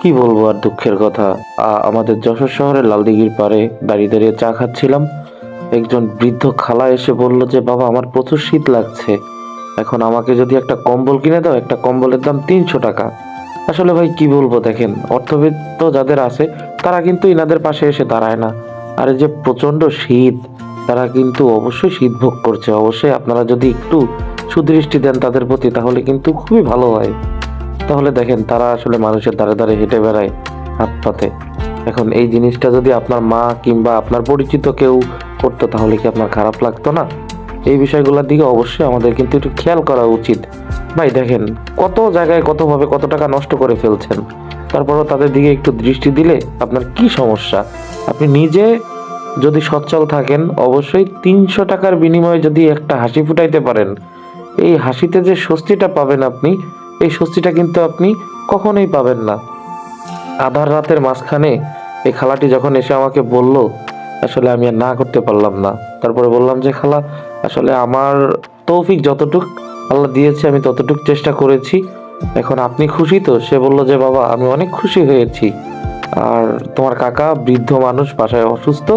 কি বলবো আর দুঃখের কথা। আমাদের যশোর শহরের লালদিঘির পাড়ে দাঁড়িয়ে দাঁড়িয়ে চা খাচ্ছিলাম। একজন বৃদ্ধ খালা এসে বলল যে, বাবা আমার প্রচুর শীত লাগছে, এখন আমাকে যদি একটা কম্বল কিনে দাও। একটা কম্বলের দাম 300 টাকা। আসলে ভাই কি বলবো, দেখেন অর্থবিত্ত যাদের আছে তারা কিন্তু ইনাদের পাশে এসে দাঁড়ায় না। আর এই যে প্রচন্ড শীত, তারা কিন্তু অবশ্যই শীত ভোগ করছে। অবশ্যই আপনারা যদি একটু সুদৃষ্টি দেন তাদের প্রতি, তাহলে কিন্তু খুবই ভালো হয়। তাহলে দেখেন তারা আসলে মানুষের দ্বারে দ্বারে হেঁটে বেড়ায় হাত পাতে। এখন এই জিনিসটা যদি আপনার মা কিংবা আপনার পরিচিত কেউ করতো, তাহলে কি আপনার খারাপ লাগতো না? এই বিষয়গুলোর দিকে অবশ্যই আমাদের কিন্তু একটু খেয়াল করা উচিত। ভাই দেখেন, কত জায়গায় কতভাবে কত টাকা নষ্ট করে ফেলছেন, তারপরও তাদের দিকে একটু দৃষ্টি দিলে আপনার কি সমস্যা? আপনি নিজে যদি সচ্ছল থাকেন, অবশ্যই 300 টাকার বিনিময়ে যদি একটা হাসি ফুটাইতে পারেন, এই হাসিতে যে স্বস্তিটা পাবেন আপনি, এই স্বস্তিটা কিন্তু আপনি কখনোই পাবেন না। আধার রাতের মাঝখানে এই খালাটি যখন এসে আমাকে বলল, আসলে আমি আর না করতে পারলাম না। তারপরে বললাম যে, খালা আসলে আমার তৌফিক যতটুক আল্লাহ দিয়েছে আমি ততটুক চেষ্টা করেছি। এখন আপনি খুশি তো? সে বলল যে, বাবা আমি অনেক খুশি হয়েছি। আর তোমার কাকা বৃদ্ধ মানুষ, বাসায় অসুস্থ,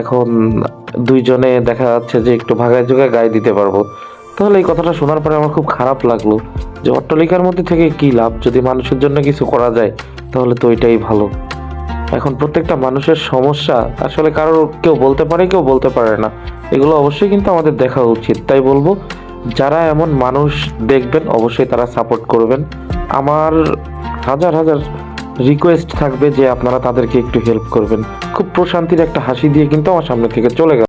এখন দুইজনে দেখা যাচ্ছে যে একটু ভাগায় জোগায় গায়ে দিতে পারবো। তাহলে এই কথাটা শোনার পরে আমার খুব খারাপ লাগলো যে অট্টালিকার মধ্যে থেকে কি লাভ, যদি মানুষের জন্য কিছু করা যায় তাহলে তো ওইটাই ভালো। এখন প্রত্যেকটা মানুষের সমস্যা আসলে কারোর কেউ বলতে পারে, কেউ বলতে পারে না। এগুলো অবশ্যই কিন্তু আমাদের দেখা উচিত। তাই বলবো, যারা এমন মানুষ দেখবেন অবশ্যই তারা সাপোর্ট করবেন। আমার হাজার হাজার রিকোয়েস্ট থাকবে যে আপনারা তাদেরকে একটু হেল্প করবেন। খুব প্রশান্তির একটা হাসি দিয়ে কিন্তু আমার সামনে থেকে চলে গেল।